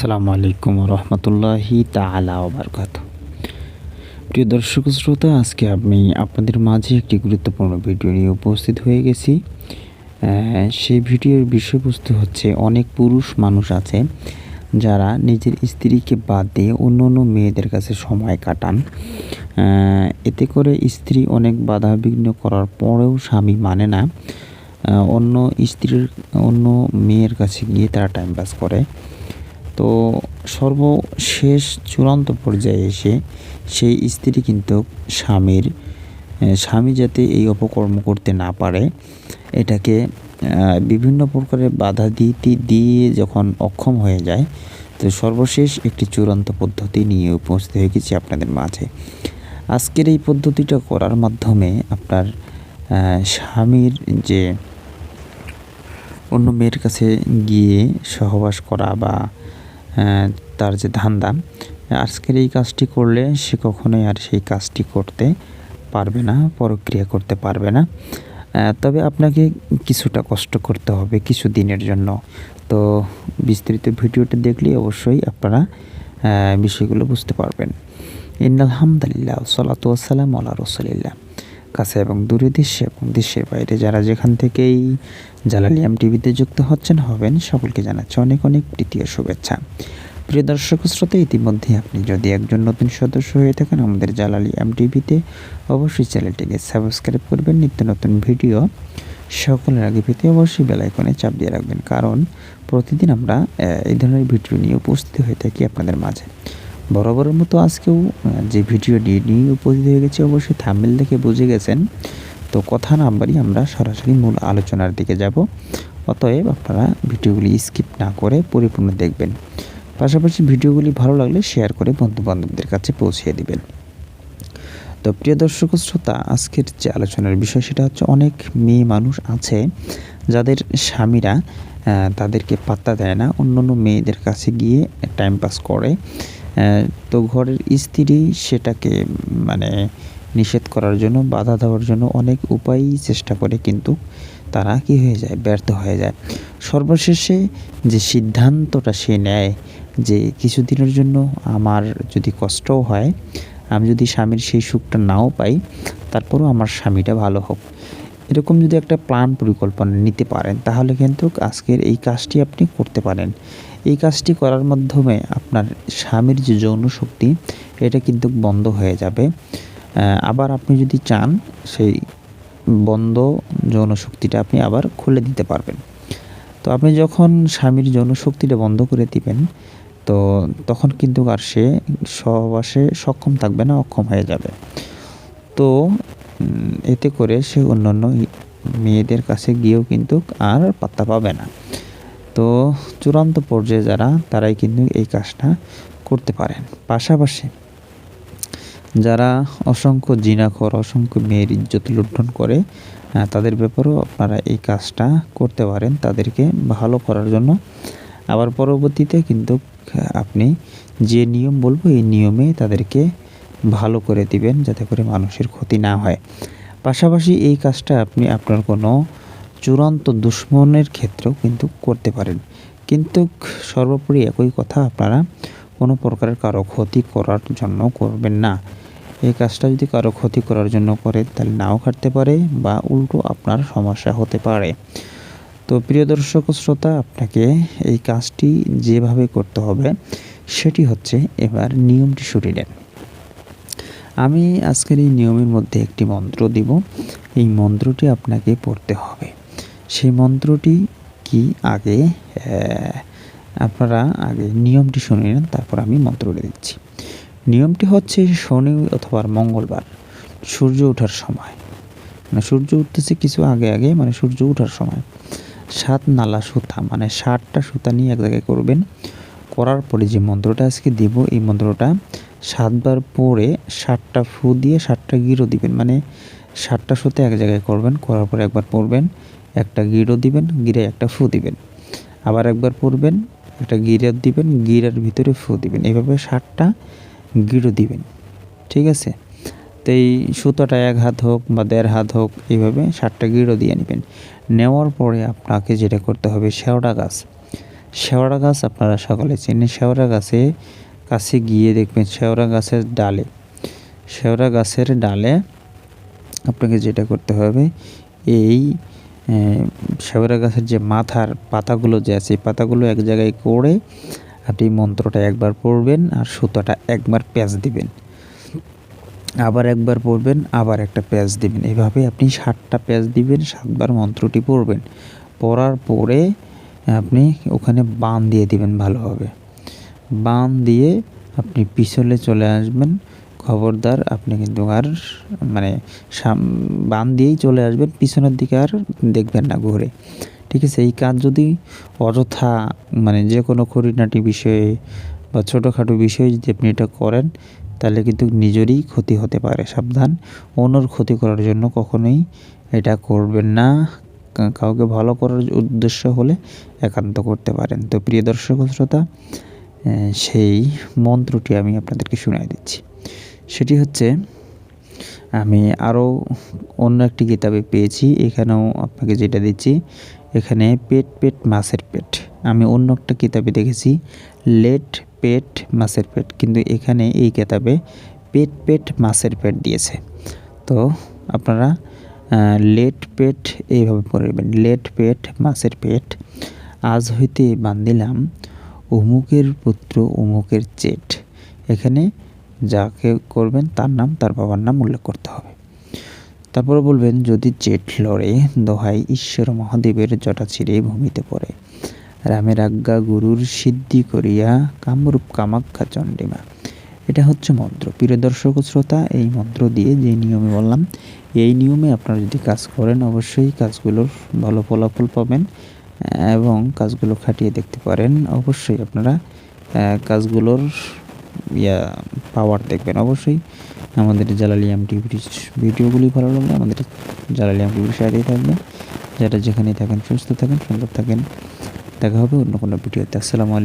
আসসালামু আলাইকুম রহমতুল্লাহি তাআলা ওয়া বারাকাতুহু। প্রিয় দর্শক শ্রোতা, আজকে আমি আপনাদের মাঝে একটি গুরুত্বপূর্ণ ভিডিও নিয়ে উপস্থিত হয়ে গেছি। সেই ভিডিওর বিষয়বস্তু হচ্ছে, অনেক পুরুষ মানুষ আছে যারা নিজের স্ত্রীকে বাদ দিয়ে অন্য মেয়েদের কাছে সময় কাটান। এতে করে স্ত্রী অনেক বাধাবিঘ্ন করার পরেও স্বামী মানে না, অন্য মেয়ের কাছে গিয়ে তারা টাইম পাস করে। তো সর্বশেষ চূড়ান্ত পর্যায়ে এসে সেই স্ত্রী কিন্তু স্বামী যাতে এই অপকর্ম করতে না পারে, এটাকে বিভিন্ন প্রকারের বাধা দিয়ে যখন অক্ষম হয়ে যায়, তো সর্বশেষ একটি চূড়ান্ত পদ্ধতি নিয়ে উপস্থিত হয়ে গেছি আপনাদের মাঝে। আজকের এই পদ্ধতিটা করার মাধ্যমে আপনার স্বামীর যে অন্য মেয়ের কাছে গিয়ে সহবাস করা বা তার যে ধান্দা, আজকের এই কাজটি করলে সে কখনোই আর সেই কাজটি করতে পারবে না, পরক্রিয়া করতে পারবে না। তবে আপনাকে কিছুটা কষ্ট করতে হবে কিছু দিনের জন্য। তো বিস্তারিত ভিডিওটি দেখলে অবশ্যই আপনারা বিষয়গুলো বুঝতে পারবেন। ইন্নাল হামদুলিল্লাহ সালাতু ওয়াসসালামু আলা রাসূলিল্লাহ। কাছে এবং দূরে, দেশে এবং দেশের বাইরে যারা যেখান থেকেই জালাল টিভিতে যুক্ত হবেন, সকলকে জানাচ্ছি অনেক অনেক প্রীতি ও শুভেচ্ছা। প্রিয় দর্শক শ্রোতা, ইতিমধ্যে আপনি যদি একজন নতুন সদস্য হয়ে থাকেন আমাদের জালাল টিভিতে, অবশ্যই চ্যানেলটিকে সাবস্ক্রাইব করবেন। নিত্য নতুন ভিডিও সকলের আগে পেতে অবশ্যই বেল আইকনে চাপ দিয়ে রাখবেন, কারণ প্রতিদিন আমরা এই ধরনের ভিডিও নিয়ে উপস্থিত হয়ে থাকি আপনাদের মাঝে। বরাবরের মতো আজকেও যে ভিডিওটি নিয়ে উপস্থিত হয়ে গেছে, অবশ্যই থাম্বনেল দেখে বুঝে গেছেন। তো কথা না বাড়িয়ে আমরা সরাসরি মূল আলোচনার দিকে যাব। অতএব আপনারা ভিডিওগুলি স্কিপ না করে পরিপূর্ণ দেখবেন। পাশাপাশি ভিডিওগুলি ভালো লাগলে শেয়ার করে বন্ধুবান্ধবদের কাছে পৌঁছিয়ে দিবেন। তো প্রিয় দর্শক শ্রোতা, আজকের যে আলোচনার বিষয় সেটা হচ্ছে, অনেক মেয়ে মানুষ আছে যাদের স্বামীরা তাদেরকে পাত্তা দেয় না, অন্য মেয়েদের কাছে গিয়ে টাইম পাস করে। তো ঘরের স্ত্রী সেটাকে নিষেধ করার জন্য, বাধা দেওয়ার জন্য অনেক উপায়ই চেষ্টা করে, কিন্তু তারা কী হয়ে যায়, ব্যর্থ হয়ে যায়। সর্বশেষে যে সিদ্ধান্তটা সে নেয় যে কিছুদিনের জন্য আমার যদি কষ্টও হয়, আমি যদি স্বামীর সেই সুখটা নাও পাই, তারপরেও আমার স্বামীটা ভালো হোক, এরকম যদি একটা প্ল্যান পরিকল্পনা নিতে পারেন, তাহলে কিন্তু আজকের এই কাজটি আপনি করতে পারেন। এই কাজটি করার মাধ্যমে আপনার স্বামীর যে যৌন শক্তি, এটা কিন্তু বন্ধ হয়ে যাবে। আবার আপনি যদি চান, সেই বন্ধ যৌন শক্তিটা আপনি আবার খুলে দিতে পারবেন। তো আপনি যখন স্বামীর যৌন শক্তিটা বন্ধ করে দিবেন, তো তখন কিন্তু আর সে সহবাসে সক্ষম থাকবে না, অক্ষম হয়ে যাবে। তো এতে করে সে অন্যান্য মেয়েদের কাছে গিয়েও কিন্তু আর পাত্তা পাবে না। তো চূড়ান্ত পর্যায়ে তারাই কিন্তু এই কাজটা করতে পারেন। পাশাপাশি যারা অসংখ্য জিনাখোর, অসংখ্য মেয়ের ইজ্জত লুণ্ঠন করে, তাদের ব্যাপারেও আপনারা এই কাজটা করতে পারেন, তাদেরকে ভালো করার জন্য। আবার পরবর্তীতে কিন্তু আপনি যে নিয়ম বলবো, এই নিয়মে তাদেরকে ভালো করে দিবেন, যাতে করে মানুষের ক্ষতি না হয়। পাশাপাশি এই কাজটা আপনি আপনার কোনো চূড়ান্ত দুশ্মনের ক্ষেত্রেও কিন্তু করতে পারেন। কিন্তু সর্বোপরি একই কথা, আপনারা কোনো প্রকারের কারো ক্ষতি করার জন্য করবেন না। এই কাজটা যদি কারো ক্ষতি করার জন্য করে, তাহলে নাও কাটতে পারে বা উল্টো আপনার সমস্যা হতে পারে। তো প্রিয় দর্শক শ্রোতা, আপনাকে এই কাজটি যেভাবে করতে হবে সেটি হচ্ছে, এবার নিয়মটি শুনে নেন। আমি আজকের এই নিয়মের মধ্যে একটি মন্ত্র দিব, এই মন্ত্রটি আপনাকে পড়তে হবে। সেই মন্ত্রটি কি, আপনারা আগে নিয়মটি শুনে নেন, তারপর আমি মন্ত্রটি দিচ্ছি। নিয়মটি হচ্ছে, শনি অথবা মঙ্গলবার সূর্য ওঠার সময়, সূর্য উঠতেছে কিছু আগে সূর্য ওঠার সময় 7 নালা সুতা, 7টা সুতা নিয়ে এক জায়গায় করবেন। করার পরে যে মন্ত্রটা আজকে দিব, এই মন্ত্রটা 7 বার পরে 7টা ফু দিয়ে 7টা গিরো দিবেন। 7টা সুতা এক জায়গায় করবেন, করার পরে একবার পড়বেন, একটা গিরো দিবেন, গিরে একটা ফু দিবেন, আবার একবার পড়বেন, একটা গিরে দিবেন, গিরার ভিতরে ফু দিবেন, এইভাবে 7টা গিরো দিবেন। ঠিক আছে? তো এই সুতোটা 1 হাত হোক বা 1.5 হাত হোক, এইভাবে 7টা গিরো দিয়ে নেবেন। নেওয়ার পরে আপনাকে যেটা করতে হবে, শেওড়া গাছ আপনারা সকলে চেনেন। শেওড়া কাছে গিয়ে দেখবেন শেওড়া গাছের ডালে আপনাকে যেটা করতে হবে, এই শেওড়া গাছের যে মাথার পাতাগুলো যে আছে, পাতাগুলো এক জায়গায় করে আপনি মন্ত্রটা একবার পড়বেন আর সুতাটা একবার প্যাঁচ দিবেন, আবার একবার পড়বেন, আবার একটা প্যাঁচ দিবেন। এভাবে আপনি 7টা প্যাঁচ দিবেন, 7বার মন্ত্রটি পড়বেন। পড়ার পরে আপনি ওখানে বান দিয়ে দিবেন ভালোভাবে। বান দিয়ে আপনি পিছলে চলে আসবেন। খবরদার আপনি কিন্তু আর মানে বান দিয়েই চলে আসবেন, পিছনের দিকে আর দেখবেন না ঘুরে, ঠিক আছে? এই কাজ যদি অযথা মানে যে কোনো খুঁটিনাটি বিষয়ে বা ছোটোখাটো বিষয়ে যদি আপনি এটা করেন, তাহলে কিন্তু নিজেরই ক্ষতি হতে পারে। সাবধান, অন্যর ক্ষতি করার জন্য কখনোই এটা করবেন না। কাউকে ভালো করার উদ্দেশ্য হলে একান্ত করতে পারেন। তো প্রিয় দর্শক শ্রোতা, সেই মন্ত্রটি আমি আপনাদেরকে শুনিয়ে দিচ্ছি। সেটি হচ্ছে, আমি আরও অন্য একটি কিতাবে পেয়েছি, এখানেও আপনাকে যেটা দিচ্ছি, এখানে পেট মাছের পেট। আমি অন্য একটা কিতাবে দেখেছি পেট মাছের পেট, কিন্তু এখানে এই কিতাবে পেট মাছের পেট দিয়েছে। তো আপনারা পেট এইভাবে পড়বেন, পেট মাছের পেট। আজ হইতে বান্ধিলাম অমুকের পুত্র অমুকের চেট। এখানে যাকে করবেন তার নাম, তার বাবার নাম উল্লেখ করতে হবে। তারপরে বলবেন, যদি চেট লড়ে দোহাই ঈশ্বর মহাদেবের জটা ছিঁড়ে ভূমিতে পড়ে, রামের আজ্ঞা গুরুর সিদ্ধি করিয়া কামরূপ কামাখ্যা চণ্ডীমা। এটা হচ্ছে মন্ত্র। প্রিয় দর্শক শ্রোতা, এই মন্ত্র দিয়ে যে নিয়মে বললাম, এই নিয়মে আপনারা যদি কাজ করেন, অবশ্যই কাজগুলোর ভালো ফলাফল পাবেন এবং কাজগুলো খাটিয়ে দেখতে পারেন। অবশ্যই আপনারা কাজগুলোর পাওয়ার দেখবেন। অবশ্যই আমাদের জালালিয়াম টিভির ভিডিওগুলি ভালো লাগলে আমাদের জালালিয়াম টিভির সাথেই থাকবেন। যারা যেখানেই থাকেন সুস্থ থাকেন, সুন্দর থাকেন। দেখা হবে অন্য কোনো ভিডিওতে। আসসালামু আলাইকুম।